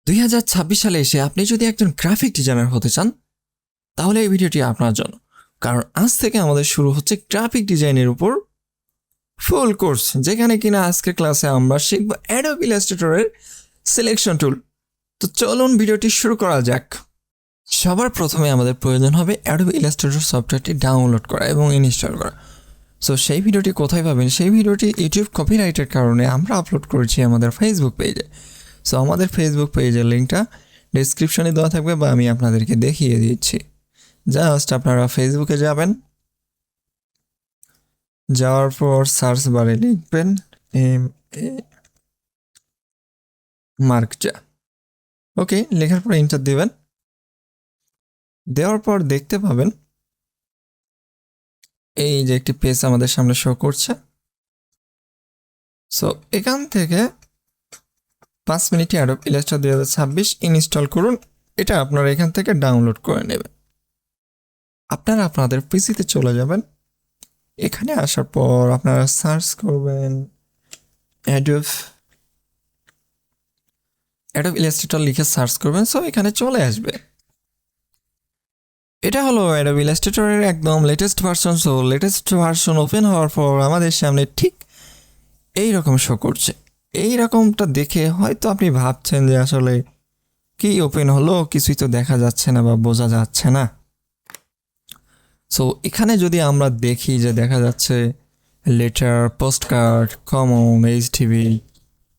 2026 সালে এসে আপনি যদি একজন গ্রাফিক ডিজাইনার হতে চান তাহলে এই ভিডিওটি আপনার জন্য, কারণ আজ থেকে আমাদের শুরু হচ্ছে গ্রাফিক ডিজাইনের উপর ফুল কোর্স, যেখানে কিনা আজকের ক্লাসে আমরা শিখব অ্যাডোবি ইলাস্ট্রেটরের সিলেকশন টুল। তো চলুন ভিডিওটি শুরু করা যাক। সবার প্রথমে আমাদের প্রয়োজন হবে অ্যাডোবি ইলাস্ট্রেটর সফটওয়্যারটি ডাউনলোড করা এবং ইনস্টল করা। সো সেই ভিডিওটি কোথায় পাবেন? সেই ভিডিওটি ইউটিউব কপিরাইটের কারণে আমরা আপলোড করেছি আমাদের ফেসবুক পেজে। সো আমাদের ফেসবুক পেজের লিঙ্কটা ডিসক্রিপশনে দেওয়া থাকবে বা আমি আপনাদেরকে দেখিয়ে দিচ্ছি। জাস্ট আপনারা ফেসবুকে যাবেন, যাওয়ার পর সার্চ বারে লিখবেন MA মার্কজা। ওকে, লেখার পর এন্টার দিবেন। দেওয়ার পর দেখতে পাবেন এই যে একটি পেজ আমাদের সামনে শো করছে। সো এখান থেকে 5 মিনিটে অ্যাডোবি ইলাস্ট্রেটর 2026 ইনস্টল করুন। এটা আপনারা এখান থেকে ডাউনলোড করে নেবেন। আপনারা আপনাদের পিসিতে চলে যাবেন। এখানে আসার পর আপনারা সার্চ করবেন অ্যাডোবি ইলাস্ট্রেটর লিখে সার্চ করবেন। সো এখানে চলে আসবে। এটা হলো অ্যাডোবি ইলাস্ট্রেটরের একদম latest version. So latest version open হওয়ার পর আমাদের সামনে ঠিক এই রকম শো করছে। এই রকমটা দেখে হয়তো আপনি ভাবছেন যে আসলে কি ওপেন হলো, কিছুই তো দেখা যাচ্ছে না বা বোঝা যাচ্ছে না। সো এখানে যদি আমরা দেখি যে দেখা যাচ্ছে লেটার, পোস্টকার্ড, কমন, এইচটিভি,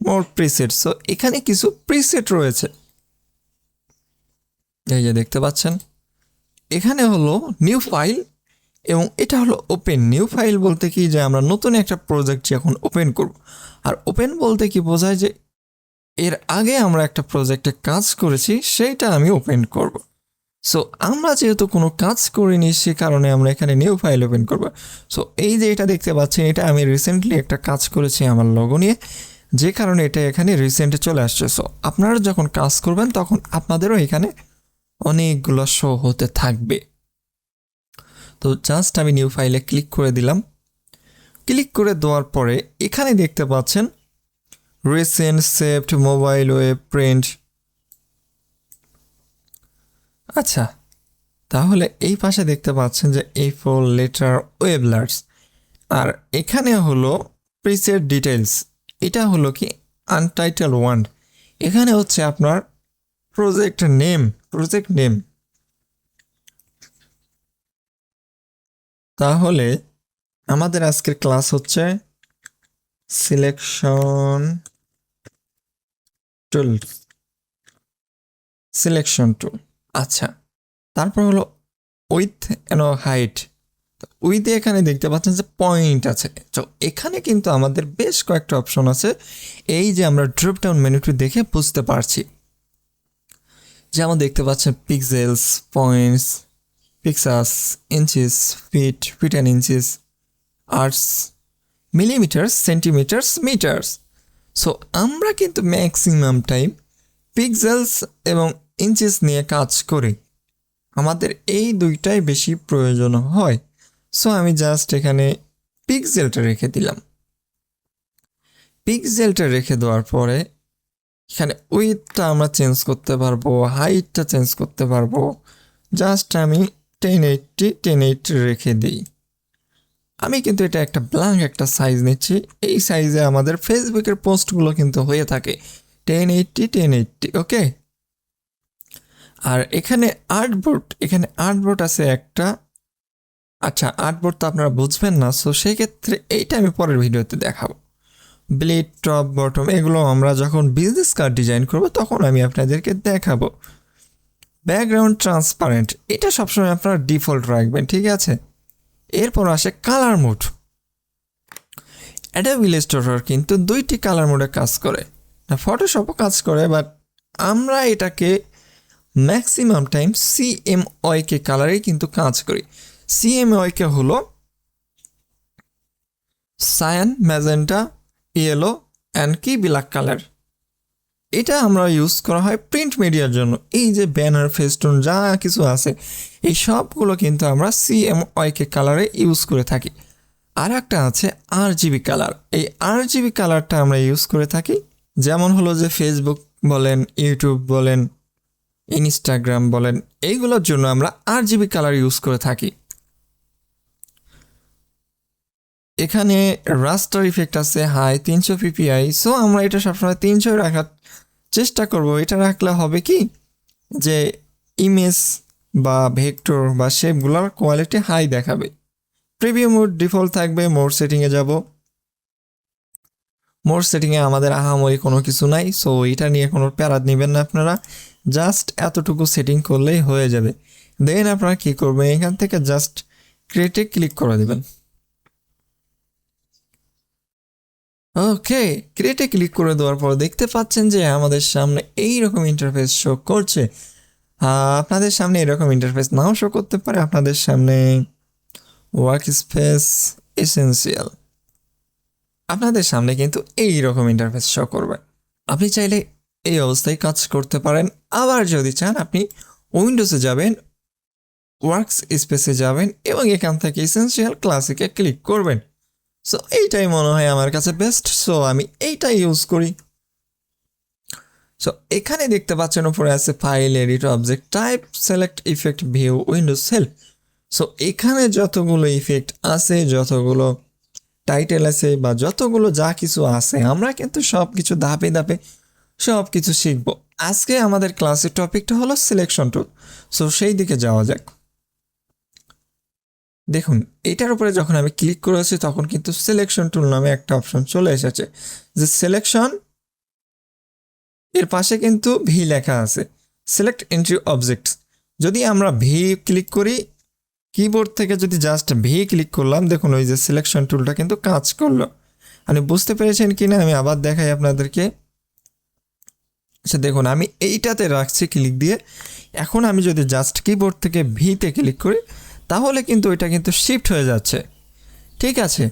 মোর প্রিসেট। সো এখানে কিছু প্রিসেট রয়েছে, এই যে দেখতে পাচ্ছেন। এখানে হলো নিউ ফাইল এবং এটা হলো ওপেন। নিউ ফাইল বলতে কি যে আমরা নতুন একটা প্রজেক্ট যখন ওপেন করব, আর ওপেন বলতে কি বোঝায় যে এর আগে আমরা একটা প্রজেক্টে কাজ করেছি সেইটা আমি ওপেন করব। সো আমরা যেহেতু কোনো কাজ করিনি সে কারণে আমরা এখানে নিউ ফাইল ওপেন করব। সো এই যে এটা দেখতে পাচ্ছেন, এটা আমি রিসেন্টলি একটা কাজ করেছি আমার লগো নিয়ে, যে কারণে এটা এখানে রিসেন্টে চলে আসছে। সো আপনারা যখন কাজ করবেন তখন আপনাদেরও এখানে অনেকগুলো শো হতে থাকবে। তো জাস্ট আমি নিউ ফাইলে ক্লিক করে দিলাম। ক্লিক করে দেওয়ার পরে এখানে দেখতে পাচ্ছেন recent, saved, mobile, web, print. আচ্ছা, তাহলে এই পাশে দেখতে পাচ্ছেন যে A4, লেটার, ওয়েবলার্স। আর এখানে হলো প্রিসেট ডিটেলস। এটা হলো কি আনটাইটেল 1। এখানে হচ্ছে আপনার প্রজেক্ট নেম। তাহলে আমাদের আজকের ক্লাস হচ্ছে সিলেকশন টুল। আচ্ছা, তারপর হলো উইথ এন্ড হাইট। উইথে এখানে দেখতে পাচ্ছেন যে পয়েন্ট আছে। তো এখানে কিন্তু আমাদের বেশ কয়েকটা অপশন আছে, এই যে আমরা ড্রপ ডাউন মেনুটি দেখে বুঝতে পারছি। যেমন দেখতে পাচ্ছেন pixels, points, picas, inches, feet and inches, আর্টস, মিলিমিটার্স, সেন্টিমিটার্স, মিটার্স। সো আমরা কিন্তু ম্যাক্সিমাম টাইম পিক্সেলস এবং ইঞ্চিস নিয়ে কাজ করি, আমাদের এই দুইটাই বেশি প্রয়োজন হয়। সো আমি জাস্ট এখানে পিক্সেলটা রেখে দিলাম। পিক্সেলটা রেখে দেওয়ার পরে এখানে উইথটা আমরা চেঞ্জ করতে পারবো, হাইটটা চেঞ্জ করতে পারবো। জাস্ট আমি 1080 রেখে দিই। আমি কিন্তু এটা একটা ব্ল্যাঙ্ক একটা সাইজ নিচ্ছি। এই সাইজে আমাদের ফেসবুকের পোস্টগুলো কিন্তু হয়ে থাকে 1080। ওকে, আর এখানে আর্টবোর্ড আছে একটা। আচ্ছা, আর্টবোর্ড তো আপনারা বুঝবেন না, সো সেই ক্ষেত্রে এইটা আমি পরের ভিডিওতে দেখাবো। ব্লেড, টপ, বটম, এগুলো আমরা যখন বিজনেস কার্ড ডিজাইন করব তখন আমি আপনাদেরকে দেখাবো। ব্যাকগ্রাউন্ড ট্রান্সপারেন্ট, এটা সবসময় আপনারা ডিফল্ট রাখবেন, ঠিক আছে। এরপর আসে কালার মোড। অ্যাডোবি ইলাস্ট্রেটর কিন্তু 2টি কালার মোডে কাজ করে, ফটোশপও কাজ করে, বাট আমরা এটাকে ম্যাক্সিমাম টাইম CMYK কালারেই কিন্তু কাজ করি। CMYK হলো সায়ান, ম্যাজেন্টা, ইয়েলো অ্যান্ড কি ব্ল্যাক কালার। এটা আমরা ইউজ করা হয় প্রিন্ট মিডিয়ার জন্য। এই যে ব্যানার, ফেস্টুন যা কিছু আছে এই সবগুলো কিন্তু আমরা CMYK কালারে ইউজ করে থাকি। আর একটা আছে RGB কালার। এই RGB কালারটা আমরা ইউজ করে থাকি, যেমন হলো যে ফেসবুক বলেন, ইউটিউব বলেন, ইনস্টাগ্রাম বলেন, এইগুলোর জন্য আমরা RGB কালার ইউজ করে থাকি। এখানে রাস্টার ইফেক্ট আছে হাই 300 ppi, সো আমরা এটা সবসময় 300 রাখার চেষ্টা করব। এটা রাখলে হবে কি যে ইমেজ বা ভেক্টর বা শেপগুলোর কোয়ালিটি হাই দেখাবে। প্রিভিউ মোড ডিফল্ট থাকবে। মোড সেটিংয়ে যাব। মোড সেটিংয়ে আমাদের আহামরি কোনো কিছু নাই, সো এটা নিয়ে কোনো প্যারা নেবেন না আপনারা। জাস্ট এতটুকু সেটিং করলেই হয়ে যাবে। দেন আপনারা কী করবেন, এখান থেকে জাস্ট ক্রিয়েটে ক্লিক করে দেবেন। ওকে, ক্রিয়েটে ক্লিক করে দেওয়ার পর দেখতে পাচ্ছেন যে আমাদের সামনে এইরকম ইন্টারফেস শো করছে। আপনাদের সামনে এরকম ইন্টারফেস নাও শো করতে পারে। আপনাদের সামনে ওয়ার্ক স্পেস এসেনশিয়াল, আপনাদের সামনে কিন্তু এই রকম ইন্টারফেস শো করবে। আপনি চাইলে এই অবস্থায় কাজ করতে পারেন। আবার যদি চান আপনি উইন্ডোজে যাবেন, ওয়ার্কস স্পেসে যাবেন এবং এখান থেকে এসেনশিয়াল ক্লাসিকে ক্লিক করবেন। সো এইটাই মনে হয় আমার কাছে বেস্ট, সো আমি এইটাই ইউজ করি। সো এখানে দেখতে পাচ্ছেন উপরে আছে file, edit, object type, select effect, view, windows সেল। সো এখানে যতগুলো ইফেক্ট আছে, যতগুলো টাইটেল আছে বা যতগুলো যা কিছু আছে, আমরা কিন্তু সব কিছু ধাপে ধাপে সব কিছু শিখব। আজকে আমাদের ক্লাসের টপিকটা হলো সিলেকশন টুল। সো সেই দিকে যাওয়া যাক। দেখুন, এটার উপরে যখন আমি ক্লিক করেছি তখন কিন্তু সিলেকশন টুল নামে একটা অপশন চলে এসেছে। যে সিলেকশন এর পাশে কিন্তু ভি লেখা আছে, সিলেক্ট এন্ট্রি অবজেক্টস। যদি আমরা ভি ক্লিক করি, কিবোর্ড থেকে যদি জাস্ট ভি ক্লিক করলাম, দেখুন ওই যে সিলেকশন টুলটা কিন্তু কাজ করলো। আপনি বুঝতে পেরেছেন কি না আমি আবার দেখাই আপনাদেরকে। আচ্ছা দেখুন, আমি এইটাতে রাখছি ক্লিক দিয়ে। এখন আমি যদি জাস্ট কিবোর্ড থেকে ভিতে ক্লিক করি তাহলে কিন্তু এটা কিন্তু শিফট হয়ে যাচ্ছে। ঠিক আছে,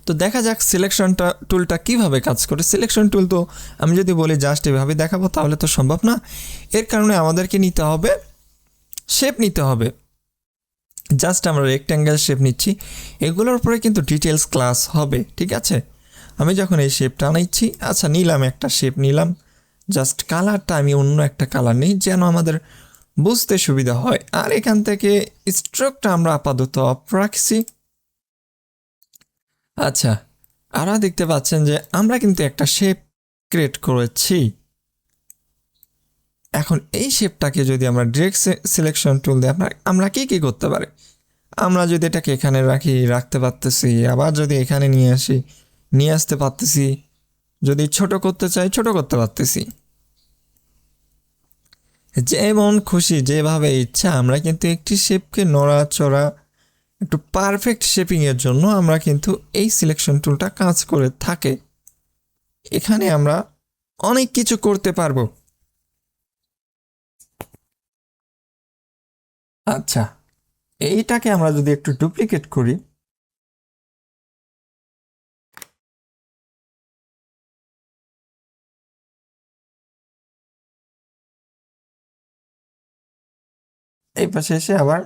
তো দেখা যাক সিলেকশনটা টুলটা কিভাবে কাজ করে। সিলেকশন টুল তো আমি যদি বলি জাস্ট এভাবে দেখাবো তাহলে তো সম্ভব না। এর কারণে আমাদেরকে নিতে হবে শেপ নিতে হবে। জাস্ট আমরা রেক্ট্যাঙ্গেল শেপ নিচ্ছি। এগুলোর উপরে কিন্তু ডিটেলস ক্লাস হবে। ঠিক আছে, আমি যখন এই শেপটা নিচ্ছি, আচ্ছা নিলাম একটা শেপ নিলাম, জাস্ট কালারটা আমি অন্য একটা কালার নিই যেন আমাদের বুঝতে সুবিধা হয়। আর এখান থেকে স্ট্রোকটা আমরা আপাতত অফ রাখছি। আচ্ছা, আপনারা দেখতে পাচ্ছেন যে আমরা কিন্তু একটা শেপ ক্রিয়েট করেছি। এখন এই শেপটাকে যদি আমরা ডিরেক্ট সিলেকশন টুল দিয়ে আমরা কি করতে পারি, আমরা যদি এটাকে এখানে রাখতে পারতেছি, আবার যদি এখানে নিয়ে আসতে পারতেছি, যদি ছোট করতে চাই ছোট করতে পারতেছি। যেমন খুশি যেভাবে ইচ্ছা আমরা কিন্তু একটি শেপকে নড়াচড়া একটু পারফেক্ট শেপিংয়ের জন্য আমরা কিন্তু এই সিলেকশন টুলটা কাজ করে থাকে। এখানে আমরা অনেক কিছু করতে পারবো। আচ্ছা, এইটাকে আমরা যদি একটু ডুপ্লিকেট করি, এই পাশে এসে আবার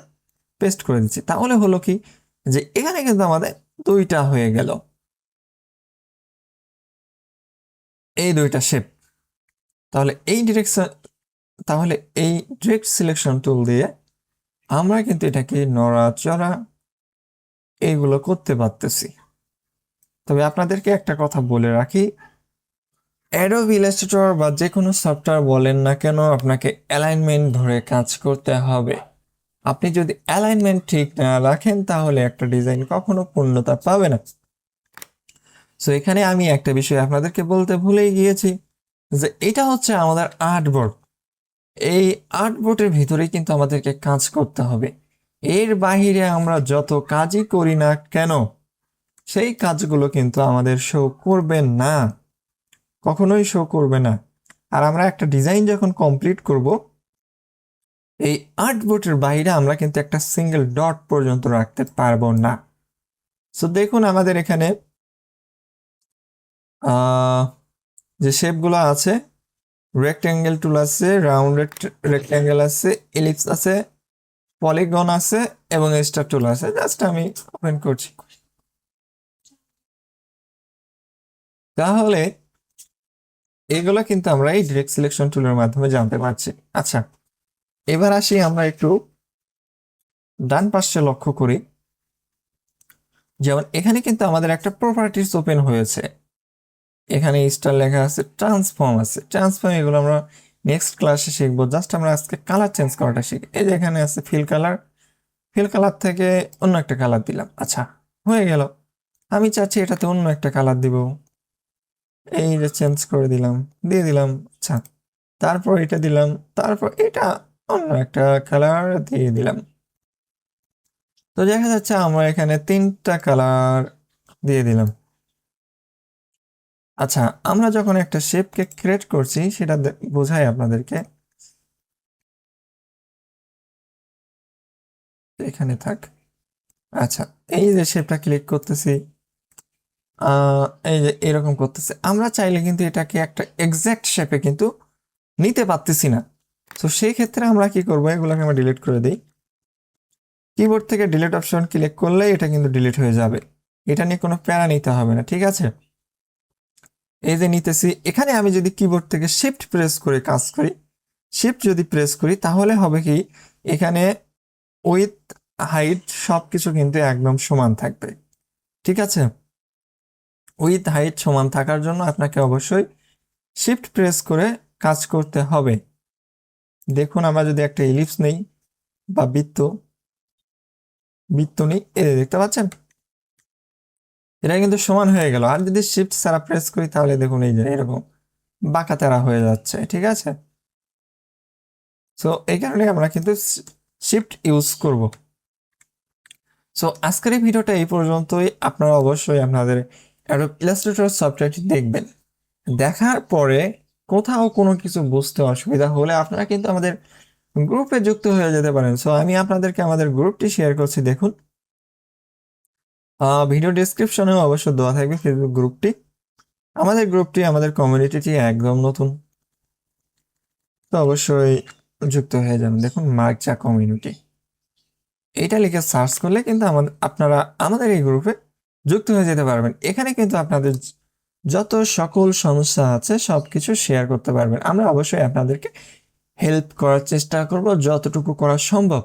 পেস্ট করে দিচ্ছি, তাহলে হলো কি যে এখানে কিন্তু আমাদের দুইটা হয়ে গেল, এই দুইটা শেপ। তাহলে এই ডিরেক্ট সিলেকশন টুল দিয়ে আমরা কিন্তু এটাকে নড়াচড়া এইগুলো করতে পারতেছি। তবে আপনাদেরকে একটা কথা বলে রাখি, অ্যাডোবি ইলাস্ট্রেটর বা যে কোনো সফটওয়্যার বলেন না কেন, আপনাকে অ্যালাইনমেন্ট ধরে কাজ করতে হবে। আপনি যদি অ্যালাইনমেন্ট ঠিক না রাখেন তাহলে একটা ডিজাইন কখনো পূর্ণতা পাবে না। সো এখানে আমি একটা বিষয় আপনাদেরকে বলতে ভুলেই গিয়েছি যে এটা হচ্ছে আমাদের আর্টবোর্ড। এই আর্টবোর্ডের ভিতরেই কিন্তু আমাদেরকে কাজ করতে হবে। এর বাহিরে আমরা যত কাজই করি না কেন সেই কাজগুলো কিন্তু আমাদের শো করবে না, কখনোই শো করবে না। আর আমরা একটা ডিজাইন যখন কমপ্লিট করব, এই আর্টবোর্ডের বাইরে আমরা কিন্তু একটা সিঙ্গেল ডট পর্যন্ত রাখতে পারবো না। সো দেখুন আমাদের এখানে যে শেপগুলো আছে, রেক্ট্যাঙ্গেল টুল আছে, রাউন্ড রেক্ট্যাঙ্গেল আছে, এলিপস আছে, পলিগন আছে এবং স্টার টুল আছে। জাস্ট আমি ওপেন করছি। তাহলে এগুলো কিন্তু আমরা এই ডিরেক্ট সিলেকশন টুলের মাধ্যমে জানতে পারছি। আচ্ছা, এবার আসি আমরা একটু ডান পাশে লক্ষ্য করি। যেমন এখানে কিন্তু আমাদের একটা প্রপার্টিস ওপেন হয়েছে, এখানে স্টার লেখা আছে, ট্রান্সফর্ম আছে। ট্রান্সফর্ম এগুলো আমরা নেক্সট ক্লাসে শিখবো। জাস্ট আমরা আজকে কালার চেঞ্জ করাটা শিখি। এই যে এখানে আছে ফিল কালার, ফিল কালার থেকে অন্য একটা কালার দিলাম। আচ্ছা, হয়ে গেল। আমি চাচ্ছি এটাতে অন্য একটা কালার দিব, এই যে চেঞ্জ করে দিলাম, দিয়ে দিলাম। আচ্ছা, তারপর এটা দিলাম, তারপর এটা অন্য একটা কালার দিয়ে দিলাম। তো দেখা যাচ্ছে আমরা এখানে 3টা কালার দিয়ে দিলাম। আচ্ছা, আমরা যখন একটা শেপকে ক্রিয়েট করছি সেটা বোঝাই আপনাদেরকে। এখানে থাক। আচ্ছা, এই যে শেপটা ক্লিক করতেছি, এই যে এরকম করতেছে। আমরা চাইলে কিন্তু এটাকে একটা এক্সাক্ট শেপে কিন্তু নিতে পারতেছি না। তো সেই ক্ষেত্রে আমরা কি করবো, এগুলোকে আমরা ডিলিট করে দিই। কিবোর্ড থেকে ডিলিট অপশন ক্লিক করলে এটা কিন্তু ডিলিট হয়ে যাবে। এটা নিয়ে কোনো প্যারা নিতে হবে না, ঠিক আছে? এই যে নিতেছি, এখানে আমি যদি কিবোর্ড থেকে শিফট প্রেস করে কাজ করি, শিফট যদি প্রেস করি তাহলে হবে কি, এখানে উইথ হাইট সবকিছু কিন্তু একদম সমান থাকবে, ঠিক আছে? উইথ হাইট সমান থাকার জন্য আপনাকে অবশ্যই শিফট প্রেস করে কাজ করতে হবে। দেখুন, আমরা যদি একটা ইলিপস নেই বা বৃত্ত নেই, এই দেখতে পাচ্ছেন এটা কিন্তু সমান হয়ে গেল। আর যদি শিফট ছাড়া প্রেস করি তাহলে দেখুন এই যে এরকম বাঁকা তেরা হয়ে যাচ্ছে, ঠিক আছে? সো এই কারণে আমরা কিন্তু শিফট ইউজ করব। সো আজকের এই ভিডিওটা এই পর্যন্তই। আপনারা অবশ্যই আপনাদের অ্যাডোব ইলাস্ট্রেটর সফটওয়্যারটি দেখবেন। দেখার পরে কোথাও কোনো কিছু বুঝতে অসুবিধা হলে আপনারা কিন্তু আমাদের গ্রুপে যুক্ত হয়ে যেতে পারেন। সো আমি আপনাদেরকে আমাদের গ্রুপটি শেয়ার করছি, দেখুন ভিডিও ডিসক্রিপশনেও অবশ্য দেওয়া থাকবে ফেসবুক গ্রুপটি। আমাদের গ্রুপটি, আমাদের কমিউনিটিটি একদম নতুন, তো অবশ্যই যুক্ত হয়ে যাবেন। দেখুন মার্কচা কমিউনিটি, এইটা লিখে সার্চ করলে কিন্তু আপনারা আমাদের এই গ্রুপে যুক্ত হয়ে যেতে পারবেন। এখানে কিন্তু আপনাদের যত সকল সমস্যা আছে সবকিছু শেয়ার করতে পারবেন। আমরা অবশ্যই আপনাদেরকে হেল্প করার চেষ্টা করব যতটুকু করা সম্ভব।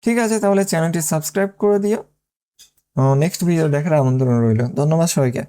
ঠিক আছে, তাহলে চ্যানেলটি সাবস্ক্রাইব করে দিও। নেক্সট ভিডিও দেখার আমন্ত্রণ রইল। ধন্যবাদ সবাইকে।